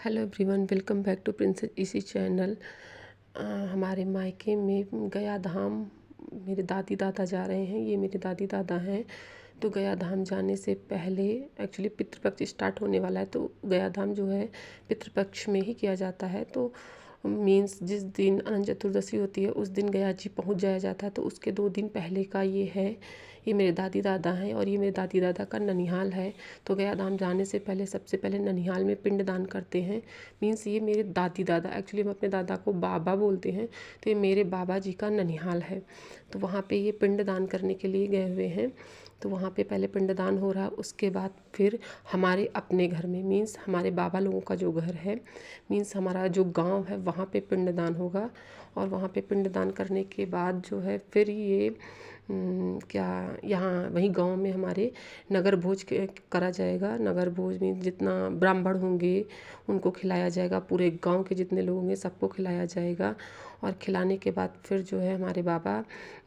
Hello everyone, welcome back to princess इसी channel. हमारे मायके में गया धाम मेरे दादी दादा जा रहे हैं। ये मेरे दादी दादा हैं। तो गया धाम जाने से पहले एक्चुअली पितृपक्ष स्टार्ट होने वाला है। तो गया धाम जो है पितृपक्ष में ही किया जाता है। तो मीन्स जिस दिन अनंत चतुर्दशी होती है उस दिन गया जी पहुंच जाया जाता है। तो उसके 2 दिन पहले का ये है। ये मेरे दादी दादा हैं और ये मेरे दादी दादा का ननिहाल है। तो गया धाम जाने से पहले सबसे पहले ननिहाल में पिंडदान करते हैं। मीन्स ये मेरे दादी दादा, एक्चुअली हम अपने दादा को बाबा बोलते हैं, तो ये मेरे बाबा जी का ननिहाल है। तो वहाँ पे ये पिंडदान करने के लिए गए हुए हैं। तो वहाँ पे पहले पिंडदान हो रहा है, उसके बाद फिर हमारे अपने घर में मीन्स हमारे बाबा लोगों का जो घर है, मीन्स हमारा जो गांव है, वहाँ पे पिंडदान होगा। और वहाँ पे पिंडदान करने के बाद जो है फिर ये क्या यहाँ वहीं गांव में हमारे नगर भोज करा जाएगा। नगर भोज में जितना ब्राह्मण होंगे उनको खिलाया जाएगा। पूरे गांव के जितने लोग होंगे सबको खिलाया जाएगा। और खिलाने के बाद फिर जो है हमारे बाबा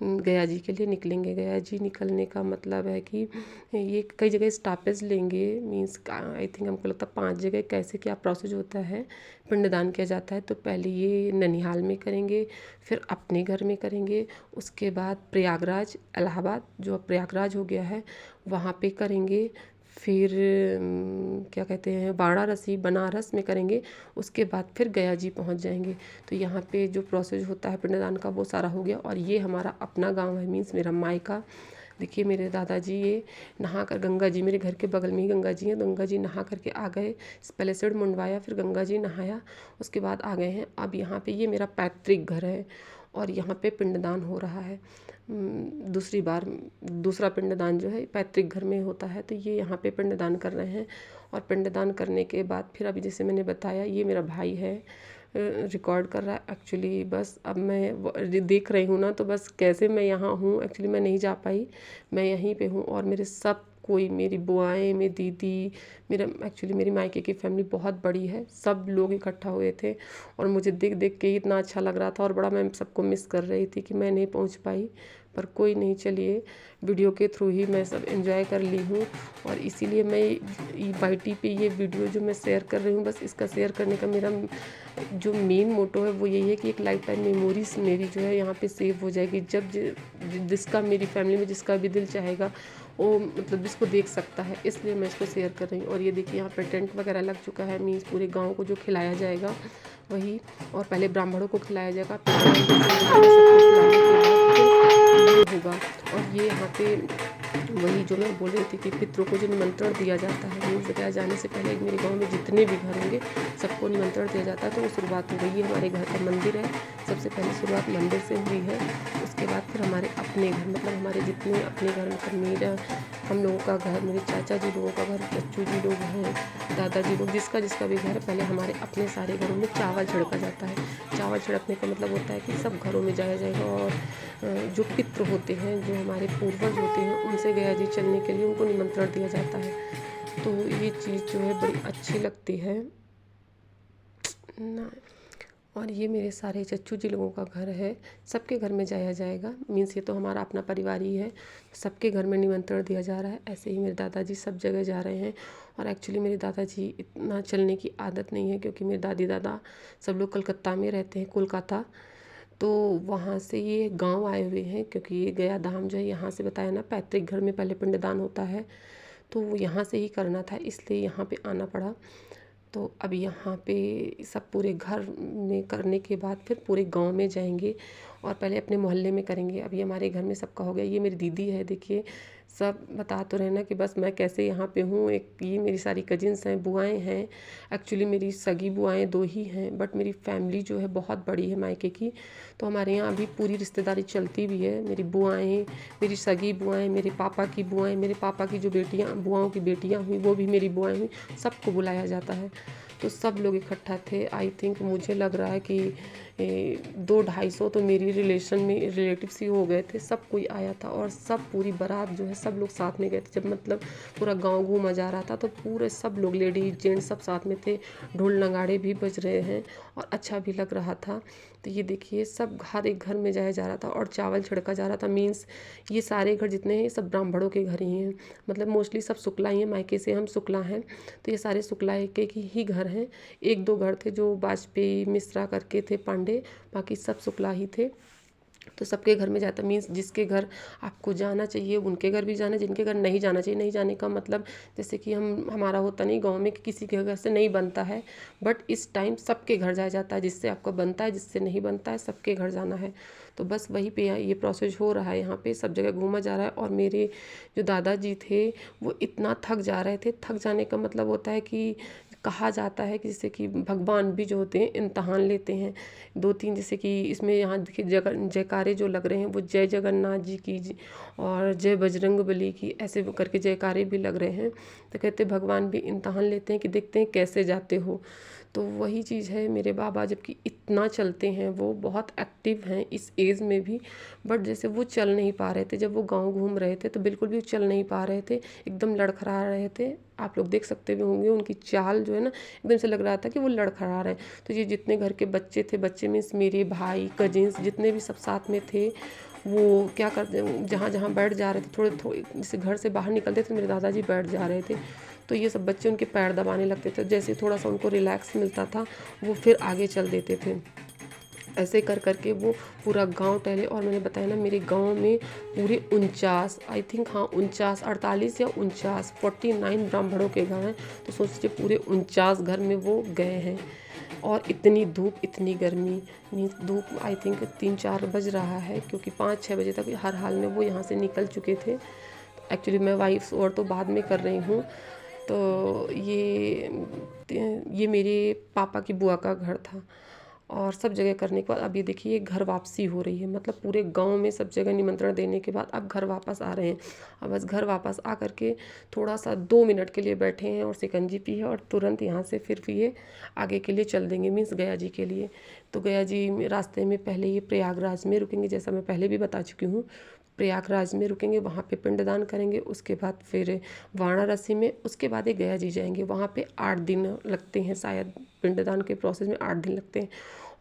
गया जी के लिए निकलेंगे। गया जी निकलने का मतलब है कि ये कई जगह स्टॉपेज लेंगे। मीन्स आई थिंक हमको लगता है 5 जगह कैसे क्या प्रोसेस होता है, पिंडदान किया जाता है। तो पहले ये ननिहाल में करेंगे, फिर अपने घर में करेंगे, उसके बाद प्रयागराज इलाहाबाद जो अब प्रयागराज हो गया है वहाँ पे करेंगे, फिर क्या कहते हैं वाराणसी बनारस में करेंगे, उसके बाद फिर गया जी पहुंच जाएंगे। तो यहाँ पे जो प्रोसेस होता है पिंडदान का वो सारा हो गया। और ये हमारा अपना गांव है, मीन्स मेरा मायका। देखिए मेरे दादाजी ये नहा कर, गंगा जी मेरे घर के बगल में ही गंगा जी हैं, गंगा जी नहा करके आ गए। पहले सिर मुंडवाया, फिर गंगा जी नहाया, उसके बाद आ गए हैं। अब यहाँ पे ये मेरा पैतृक घर है और यहाँ पे पिंडदान हो रहा है। दूसरी बार दूसरा पिंडदान जो है पैतृक घर में होता है। तो ये यहाँ पे पिंडदान कर रहे हैं। और पिंडदान करने के बाद फिर अभी जैसे मैंने बताया ये मेरा भाई है, रिकॉर्ड कर रहा है एक्चुअली। बस अब मैं देख रही हूँ ना, तो बस कैसे मैं यहाँ हूँ, एक्चुअली मैं नहीं जा पाई, मैं यहीं पे हूँ। और मेरे सब कोई, मेरी बुआएं, मेरी दीदी, मेरा एक्चुअली मेरी मायके की फैमिली बहुत बड़ी है, सब लोग इकट्ठा हुए थे। और मुझे देख देख के इतना अच्छा लग रहा था और बड़ा मैं सबको मिस कर रही थी कि मैं नहीं पहुँच पाई। पर कोई नहीं, चलिए वीडियो के थ्रू ही मैं सब एंजॉय कर ली हूँ। और इसीलिए मैं वाईटी पे ये वीडियो जो मैं शेयर कर रही हूँ, बस इसका शेयर करने का मेरा जो मेन मोटो है वो यही है कि एक लाइफ टाइम मेमोरीज मेरी जो है यहाँ पे सेव हो जाएगी। जब जिसका मेरी फैमिली में जिसका भी दिल चाहेगा वो मतलब इसको देख सकता है, इसलिए मैं इसको शेयर कर रही हूँ। और ये देखिए यहाँ पे टेंट वगैरह लग चुका है, मीन्स पूरे गाँव को जो खिलाया जाएगा वही। और पहले ब्राह्मणों को खिलाया जाएगा, फिर सबको खिलाने के बाद फिर ये होगा। और ये यहाँ पे वही जो मैं बोल रही थी कि पितरों को जो निमंत्रण दिया जाता है, मीन्स गया जाने से पहले मेरे गांव में जितने भी घर होंगे सबको निमंत्रण दिया जाता है। तो वो शुरुआत हो गई है, हमारे घर का मंदिर है, सबसे पहले शुरुआत मंदिर से हुई है। उसके बाद फिर हमारे अपने घर, मतलब हमारे जितने अपने घर, मतलब मेरा हम लोगों का घर, मेरे चाचा जी लोगों का घर, चच्चू जी लोग हैं, दादाजी लोग, जिसका जिसका भी घर है, पहले हमारे अपने सारे घरों में चावल छिड़का जाता है। चावल छिड़कने का मतलब होता है कि सब घरों में जाया जाएगा और जो पितृ होते हैं, जो हमारे पूर्वज होते हैं, उनसे गया जी चलने के लिए उनको निमंत्रण दिया जाता है। तो ये चीज़ जो है बड़ी अच्छी लगती है ना। और ये मेरे सारे चच्चू जी लोगों का घर है, सबके घर में जाया जाएगा। मीन्स ये तो हमारा अपना परिवार ही है, सबके घर में निमंत्रण दिया जा रहा है। ऐसे ही मेरे दादाजी सब जगह जा रहे हैं। और एक्चुअली मेरे दादाजी इतना चलने की आदत नहीं है, क्योंकि मेरे दादी दादा सब लोग कलकत्ता में रहते हैं, कोलकाता। तो वहाँ से ये गांव आए हुए हैं, क्योंकि ये गया धाम जो है यहाँ से बताया ना पैतृक घर में पहले पिंडदान होता है, तो वो यहाँ से ही करना था, इसलिए यहाँ पे आना पड़ा। तो अब यहाँ पे सब पूरे घर में करने के बाद फिर पूरे गांव में जाएंगे और पहले अपने मोहल्ले में करेंगे। अब ये हमारे घर में सबका हो गया। ये मेरी दीदी है, देखिए सब बता तो रहे ना कि बस मैं कैसे यहाँ पे हूँ। एक ये मेरी सारी कजिन्स हैं, बुआएं हैं। एक्चुअली मेरी सगी बुआएं 2 ही हैं, बट मेरी फैमिली जो है बहुत बड़ी है मायके की। तो हमारे यहाँ अभी पूरी रिश्तेदारी चलती भी है। मेरी बुआएं, मेरी सगी बुआएं, मेरे पापा की बुआएं, मेरे पापा की जो बेटियाँ, बुआओं की बेटियाँ हुई वो भी मेरी बुआएं हुई, सबको बुलाया जाता है। तो सब लोग इकट्ठा थे। आई थिंक मुझे लग रहा है कि 200-250 तो मेरी रिलेशन में रिलेटिव्स ही हो गए थे, सब कोई आया था। और सब पूरी बारात जो है सब लोग साथ में गए थे। जब मतलब पूरा गांव घूमा जा रहा था तो पूरे सब लोग, लेडीज जेंट्स सब साथ में थे, ढोल नगाड़े भी बज रहे हैं और अच्छा भी लग रहा था। तो ये देखिए सब हर एक घर में जाया जा रहा था और चावल छिड़का जा रहा था। मीन्स ये सारे घर जितने हैं सब ब्राह्मणों के घर ही हैं, मतलब मोस्टली सब शुक्ला ही हैं, मायके से हम शुक्ला हैं। तो ये सारे शुक्ला के ही घर हैं। 1-2 घर थे जो वाजपेयी मिश्रा करके थे पांडे, बाकी सब शुक्ला ही थे। तो सबके घर में जाता मीन्स जिसके घर आपको जाना चाहिए उनके घर भी जाना, जिनके घर नहीं जाना चाहिए नहीं जाने का मतलब जैसे कि हमारा होता नहीं गांव में कि किसी के घर से नहीं बनता है, बट इस टाइम सबके घर जाया जाता है, जिससे आपको बनता है जिससे नहीं बनता है सबके घर जाना है। तो बस वहीं पे ये प्रोसेस हो रहा है, यहाँ पे सब जगह घूमा जा रहा है। और मेरे जो दादाजी थे वो इतना थक जा रहे थे, थक जाने का मतलब होता है कि कहा जाता है कि जैसे कि भगवान भी जो होते हैं इम्तहान लेते हैं 2-3, जैसे कि इसमें यहाँ देखिए जयकारे जो लग रहे हैं वो जय जगन्नाथ जी की और जय बजरंगबली की ऐसे करके जयकारे भी लग रहे हैं। तो कहते भगवान भी इम्तहान लेते हैं कि देखते हैं कैसे जाते हो। तो वही चीज़ है, मेरे बाबा जबकि इतना चलते हैं, वो बहुत एक्टिव हैं इस एज में भी, बट जैसे वो चल नहीं पा रहे थे। जब वो गांव घूम रहे थे तो बिल्कुल भी चल नहीं पा रहे थे, एकदम लड़खड़ा रहे थे। आप लोग देख सकते भी होंगे उनकी चाल जो है ना, एकदम से लग रहा था कि वो लड़खड़ा रहे हैं। तो ये जितने घर के बच्चे थे, बच्चे मीन्स मेरे भाई कजिन्स जितने भी सब साथ में थे, वो क्या करते जहाँ जहाँ बैठ जा रहे थे, थोड़े थोड़े जैसे घर से बाहर निकलते थे मेरे दादाजी बैठ जा रहे थे, तो ये सब बच्चे उनके पैर दबाने लगते थे। जैसे थोड़ा सा उनको रिलैक्स मिलता था वो फिर आगे चल देते थे। ऐसे कर करके वो पूरा गांव टहले। और मैंने बताया ना मेरे गांव में पूरे 49 आई थिंक, हाँ 49 48 या 49 ब्राह्मणों के घर हैं। तो सोचिए पूरे 49 घर में वो गए हैं। और इतनी धूप इतनी गर्मी, मीन्स धूप आई थिंक 3-4 बज रहा है, क्योंकि 5-6 बजे तक हर हाल में वो यहाँ से निकल चुके थे। एक्चुअली मैं वाइफ और तो बाद में कर रही हूँ। तो ये मेरे पापा की बुआ का घर था। और सब जगह करने के बाद अब ये देखिए घर वापसी हो रही है, मतलब पूरे गांव में सब जगह निमंत्रण देने के बाद अब घर वापस आ रहे हैं। अब बस घर वापस आ करके थोड़ा सा 2 मिनट के लिए बैठे हैं और शिकंजी पी है, और तुरंत यहाँ से फिर ये आगे के लिए चल देंगे मीन्स गया जी के लिए। तो गया जी रास्ते में पहले ये प्रयागराज में रुकेंगे, जैसा मैं पहले भी बता चुकी हूँ। प्रयागराज में रुकेंगे, वहाँ पे पिंडदान करेंगे, उसके बाद फिर वाराणसी में, उसके बाद ये गया जी जाएंगे। वहाँ पे 8 दिन लगते हैं शायद, पिंडदान के प्रोसेस में 8 दिन लगते हैं।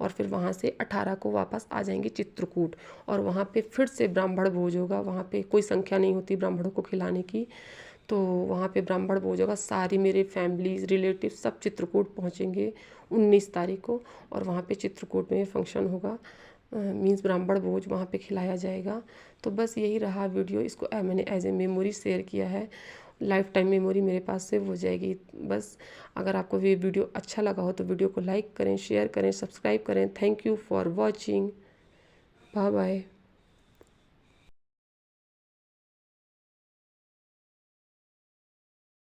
और फिर वहाँ से 18 को वापस आ जाएंगे चित्रकूट, और वहाँ पे फिर से ब्राह्मण भोज होगा। वहाँ पे कोई संख्या नहीं होती ब्राह्मणों को खिलाने की, तो वहाँ पे ब्राह्मण भोज होगा। सारी मेरे फैमिली रिलेटिव सब चित्रकूट पहुँचेंगे 19 तारीख को, और वहाँ पे चित्रकूट में फंक्शन होगा, मीन्स ब्राह्मण भोज वहाँ पे खिलाया जाएगा। तो बस यही रहा वीडियो, इसको मैंने एज ए मेमोरी शेयर किया है, लाइफ टाइम मेमोरी मेरे पास सेव हो जाएगी। बस अगर आपको ये वीडियो अच्छा लगा हो तो वीडियो को लाइक करें, शेयर करें, सब्सक्राइब करें। Thank you for watching, bye bye.